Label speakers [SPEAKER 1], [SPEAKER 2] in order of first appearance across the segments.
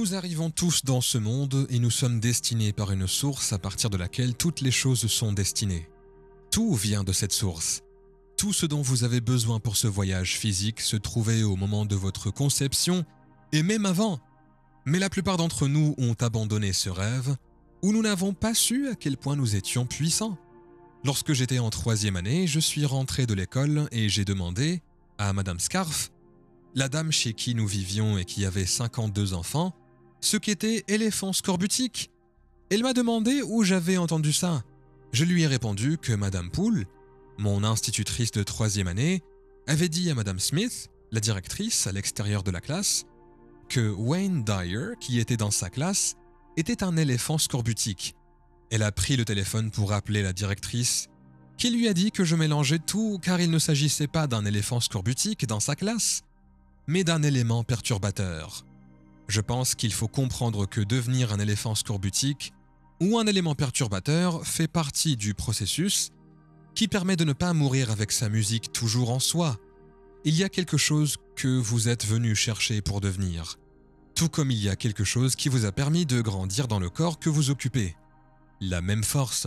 [SPEAKER 1] Nous arrivons tous dans ce monde et nous sommes destinés par une source à partir de laquelle toutes les choses sont destinées. Tout vient de cette source. Tout ce dont vous avez besoin pour ce voyage physique se trouvait au moment de votre conception et même avant. Mais la plupart d'entre nous ont abandonné ce rêve ou nous n'avons pas su à quel point nous étions puissants. Lorsque j'étais en 3e année, je suis rentré de l'école et j'ai demandé à Madame Scarf, la dame chez qui nous vivions et qui avait 52 enfants, ce qu'était éléphant scorbutique. Elle m'a demandé où j'avais entendu ça. Je lui ai répondu que Madame Poole, mon institutrice de 3e année, avait dit à Madame Smith, la directrice à l'extérieur de la classe, que Wayne Dyer, qui était dans sa classe, était un éléphant scorbutique. Elle a pris le téléphone pour appeler la directrice, qui lui a dit que je mélangeais tout car il ne s'agissait pas d'un éléphant scorbutique dans sa classe, mais d'un élément perturbateur. Je pense qu'il faut comprendre que devenir un éléphant scorbutique ou un élément perturbateur fait partie du processus qui permet de ne pas mourir avec sa musique toujours en soi. Il y a quelque chose que vous êtes venu chercher pour devenir, tout comme il y a quelque chose qui vous a permis de grandir dans le corps que vous occupez. La même force,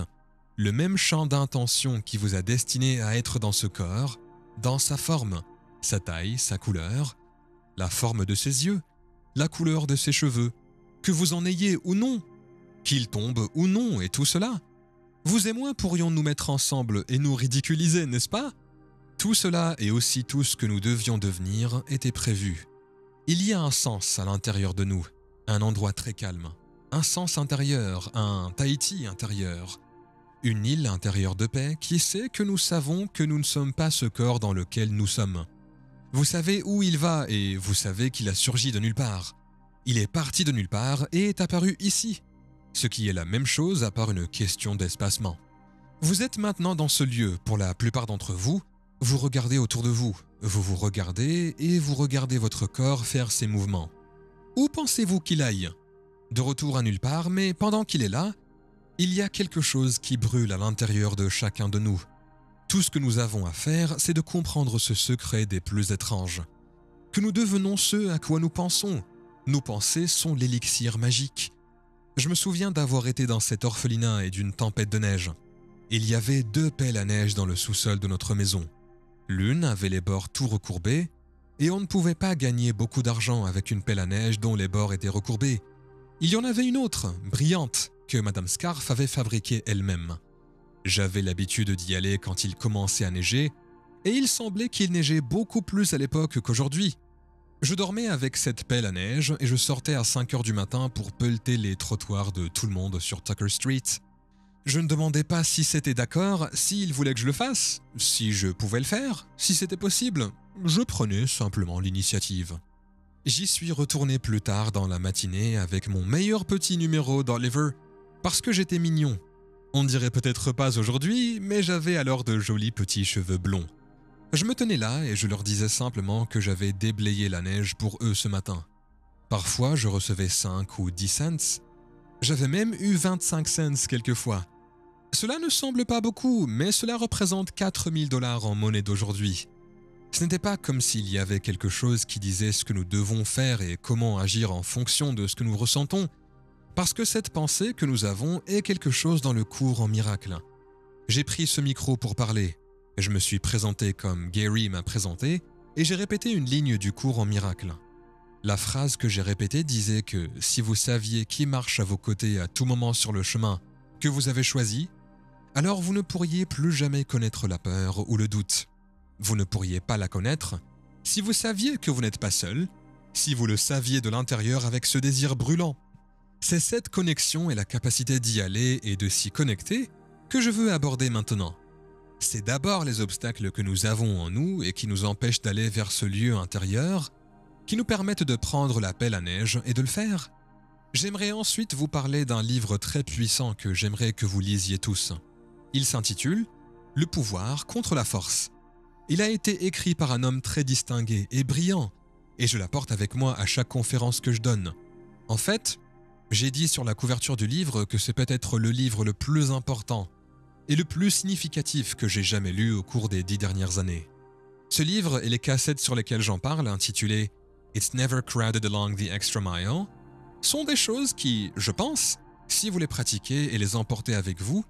[SPEAKER 1] le même champ d'intention qui vous a destiné à être dans ce corps, dans sa forme, sa taille, sa couleur, la forme de ses yeux, la couleur de ses cheveux, que vous en ayez ou non, qu'il tombe ou non et tout cela. Vous et moi pourrions nous mettre ensemble et nous ridiculiser, n'est-ce pas? Tout cela et aussi tout ce que nous devions devenir était prévu. Il y a un sens à l'intérieur de nous, un endroit très calme, un sens intérieur, un Tahiti intérieur, une île intérieure de paix qui sait que nous savons que nous ne sommes pas ce corps dans lequel nous sommes. Vous savez où il va et vous savez qu'il a surgi de nulle part. Il est parti de nulle part et est apparu ici, ce qui est la même chose à part une question d'espacement. Vous êtes maintenant dans ce lieu, pour la plupart d'entre vous, vous regardez autour de vous, vous vous regardez et vous regardez votre corps faire ses mouvements. Où pensez-vous qu'il aille? De retour à nulle part, mais pendant qu'il est là, il y a quelque chose qui brûle à l'intérieur de chacun de nous. Tout ce que nous avons à faire, c'est de comprendre ce secret des plus étranges. Que nous devenons ce à quoi nous pensons. Nos pensées sont l'élixir magique. Je me souviens d'avoir été dans cet orphelinat et d'une tempête de neige. Il y avait 2 pelles à neige dans le sous-sol de notre maison. L'une avait les bords tout recourbés, et on ne pouvait pas gagner beaucoup d'argent avec une pelle à neige dont les bords étaient recourbés. Il y en avait une autre, brillante, que Madame Scarf avait fabriquée elle-même. J'avais l'habitude d'y aller quand il commençait à neiger, et il semblait qu'il neigeait beaucoup plus à l'époque qu'aujourd'hui. Je dormais avec cette pelle à neige et je sortais à 5 heures du matin pour pelleter les trottoirs de tout le monde sur Tucker Street. Je ne demandais pas si c'était d'accord, s'il voulait que je le fasse, si je pouvais le faire, si c'était possible. Je prenais simplement l'initiative. J'y suis retourné plus tard dans la matinée avec mon meilleur petit numéro d'Oliver, parce que j'étais mignon. On ne dirait peut-être pas aujourd'hui, mais j'avais alors de jolis petits cheveux blonds. Je me tenais là et je leur disais simplement que j'avais déblayé la neige pour eux ce matin. Parfois, je recevais 5 ou 10 cents. J'avais même eu 25 cents quelquefois. Cela ne semble pas beaucoup, mais cela représente 4000 $ en monnaie d'aujourd'hui. Ce n'était pas comme s'il y avait quelque chose qui disait ce que nous devons faire et comment agir en fonction de ce que nous ressentons, parce que cette pensée que nous avons est quelque chose dans le cours en miracle. J'ai pris ce micro pour parler. Je me suis présenté comme Gary m'a présenté et j'ai répété une ligne du cours en miracle. La phrase que j'ai répétée disait que si vous saviez qui marche à vos côtés à tout moment sur le chemin que vous avez choisi, alors vous ne pourriez plus jamais connaître la peur ou le doute. Vous ne pourriez pas la connaître si vous saviez que vous n'êtes pas seul, si vous le saviez de l'intérieur avec ce désir brûlant. C'est cette connexion et la capacité d'y aller et de s'y connecter que je veux aborder maintenant. C'est d'abord les obstacles que nous avons en nous et qui nous empêchent d'aller vers ce lieu intérieur, qui nous permettent de prendre la pelle à neige et de le faire. J'aimerais ensuite vous parler d'un livre très puissant que j'aimerais que vous lisiez tous. Il s'intitule « Le pouvoir contre la force ». Il a été écrit par un homme très distingué et brillant, et je l'apporte avec moi à chaque conférence que je donne. En fait, j'ai dit sur la couverture du livre que c'est peut-être le livre le plus important et le plus significatif que j'ai jamais lu au cours des 10 dernières années. Ce livre et les cassettes sur lesquelles j'en parle, intitulé « It's Never Crowded Along the Extra Mile », sont des choses qui, je pense, si vous les pratiquez et les emportez avec vous,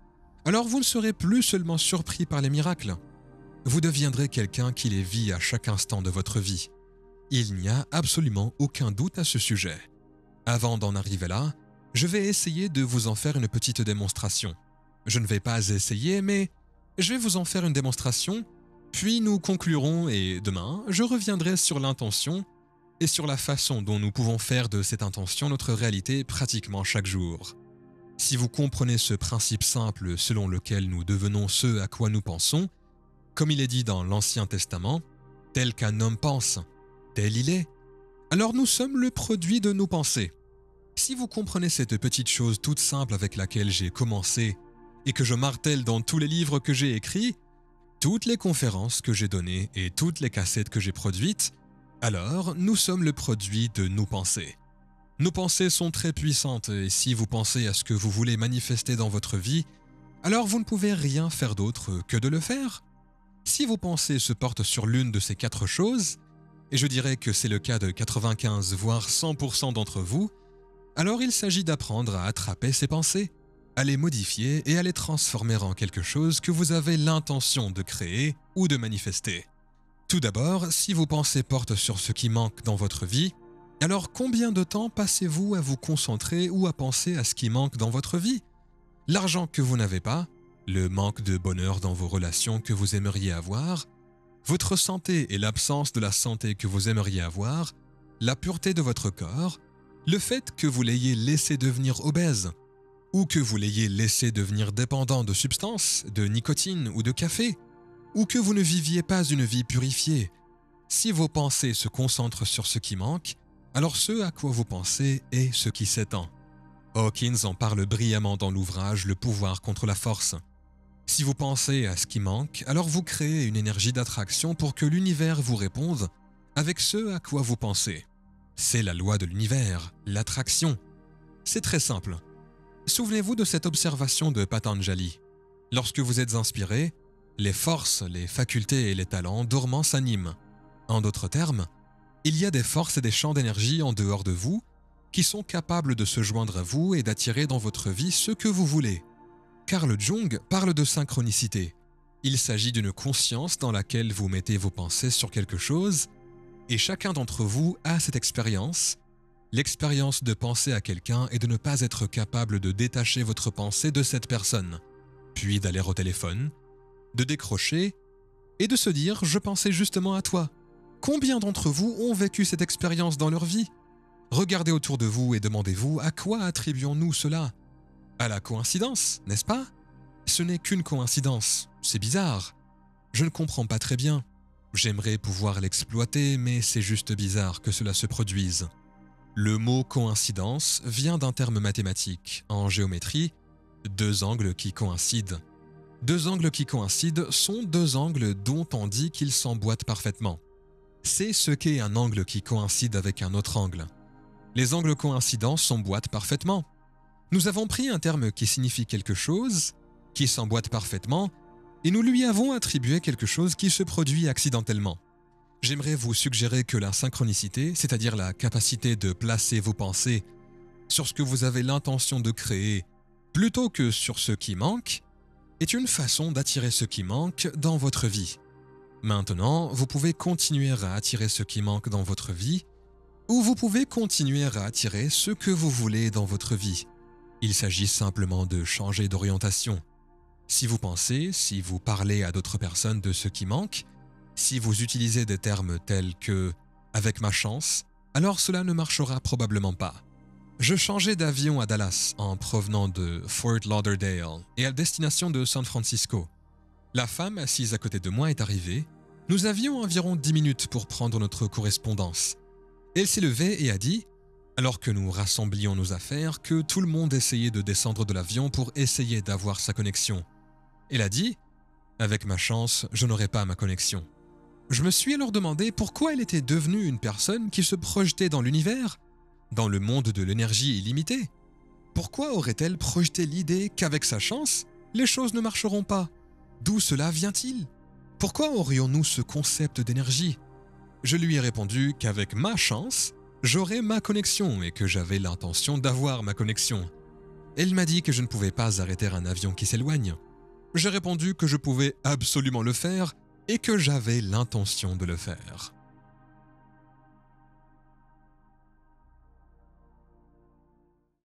[SPEAKER 1] alors vous ne serez plus seulement surpris par les miracles. Vous deviendrez quelqu'un qui les vit à chaque instant de votre vie. Il n'y a absolument aucun doute à ce sujet. Avant d'en arriver là, je vais essayer de vous en faire une petite démonstration. Je ne vais pas essayer, mais je vais vous en faire une démonstration, puis nous conclurons et demain, je reviendrai sur l'intention et sur la façon dont nous pouvons faire de cette intention notre réalité pratiquement chaque jour. Si vous comprenez ce principe simple selon lequel nous devenons ce à quoi nous pensons, comme il est dit dans l'Ancien Testament, tel qu'un homme pense, tel il est, alors nous sommes le produit de nos pensées. Si vous comprenez cette petite chose toute simple avec laquelle j'ai commencé et que je martèle dans tous les livres que j'ai écrits, toutes les conférences que j'ai données et toutes les cassettes que j'ai produites, alors nous sommes le produit de nos pensées. Nos pensées sont très puissantes et si vous pensez à ce que vous voulez manifester dans votre vie, alors vous ne pouvez rien faire d'autre que de le faire. Si vos pensées se portent sur l'une de ces 4 choses, et je dirais que c'est le cas de 95 voire 100% d'entre vous, alors il s'agit d'apprendre à attraper ces pensées, à les modifier et à les transformer en quelque chose que vous avez l'intention de créer ou de manifester. Tout d'abord, si vos pensées portent sur ce qui manque dans votre vie, alors combien de temps passez-vous à vous concentrer ou à penser à ce qui manque dans votre vie? L'argent que vous n'avez pas, le manque de bonheur dans vos relations que vous aimeriez avoir, votre santé et l'absence de la santé que vous aimeriez avoir, la pureté de votre corps, le fait que vous l'ayez laissé devenir obèse, ou que vous l'ayez laissé devenir dépendant de substances, de nicotine ou de café, ou que vous ne viviez pas une vie purifiée. Si vos pensées se concentrent sur ce qui manque, alors ce à quoi vous pensez est ce qui s'étend. Hawkins en parle brillamment dans l'ouvrage Le pouvoir contre la force. Si vous pensez à ce qui manque, alors vous créez une énergie d'attraction pour que l'univers vous réponde avec ce à quoi vous pensez. C'est la loi de l'univers, l'attraction. C'est très simple. Souvenez-vous de cette observation de Patanjali. Lorsque vous êtes inspiré, les forces, les facultés et les talents dormants s'animent. En d'autres termes, il y a des forces et des champs d'énergie en dehors de vous qui sont capables de se joindre à vous et d'attirer dans votre vie ce que vous voulez. Carl Jung parle de synchronicité. Il s'agit d'une conscience dans laquelle vous mettez vos pensées sur quelque chose et chacun d'entre vous a cette expérience, l'expérience de penser à quelqu'un et de ne pas être capable de détacher votre pensée de cette personne, puis d'aller au téléphone, de décrocher et de se dire « je pensais justement à toi ». Combien d'entre vous ont vécu cette expérience dans leur vie? Regardez autour de vous et demandez-vous à quoi attribuons-nous cela? À la coïncidence, n'est-ce pas? Ce n'est qu'une coïncidence, c'est bizarre. Je ne comprends pas très bien. J'aimerais pouvoir l'exploiter, mais c'est juste bizarre que cela se produise. Le mot coïncidence vient d'un terme mathématique, en géométrie, 2 angles qui coïncident. 2 angles qui coïncident sont 2 angles dont on dit qu'ils s'emboîtent parfaitement. C'est ce qu'est un angle qui coïncide avec un autre angle. Les angles coïncidents s'emboîtent parfaitement. Nous avons pris un terme qui signifie quelque chose, qui s'emboîte parfaitement, et nous lui avons attribué quelque chose qui se produit accidentellement. J'aimerais vous suggérer que la synchronicité, c'est-à-dire la capacité de placer vos pensées sur ce que vous avez l'intention de créer, plutôt que sur ce qui manque, est une façon d'attirer ce qui manque dans votre vie. Maintenant, vous pouvez continuer à attirer ce qui manque dans votre vie, ou vous pouvez continuer à attirer ce que vous voulez dans votre vie. Il s'agit simplement de changer d'orientation. Si vous pensez, si vous parlez à d'autres personnes de ce qui manque, si vous utilisez des termes tels que « avec ma chance », alors cela ne marchera probablement pas. Je changeais d'avion à Dallas en provenant de Fort Lauderdale et à destination de San Francisco. La femme assise à côté de moi est arrivée. Nous avions environ 10 minutes pour prendre notre correspondance. Elle s'est levée et a dit, alors que nous rassemblions nos affaires, que tout le monde essayait de descendre de l'avion pour essayer d'avoir sa connexion. Elle a dit « Avec ma chance, je n'aurai pas ma connexion ». Je me suis alors demandé pourquoi elle était devenue une personne qui se projetait dans l'univers, dans le monde de l'énergie illimitée. Pourquoi aurait-elle projeté l'idée qu'avec sa chance, les choses ne marcheront pas? D'où cela vient-il? Pourquoi aurions-nous ce concept d'énergie? Je lui ai répondu qu'avec ma chance, j'aurais ma connexion et que j'avais l'intention d'avoir ma connexion. Elle m'a dit que je ne pouvais pas arrêter un avion qui s'éloigne. J'ai répondu que je pouvais absolument le faire et que j'avais l'intention de le faire.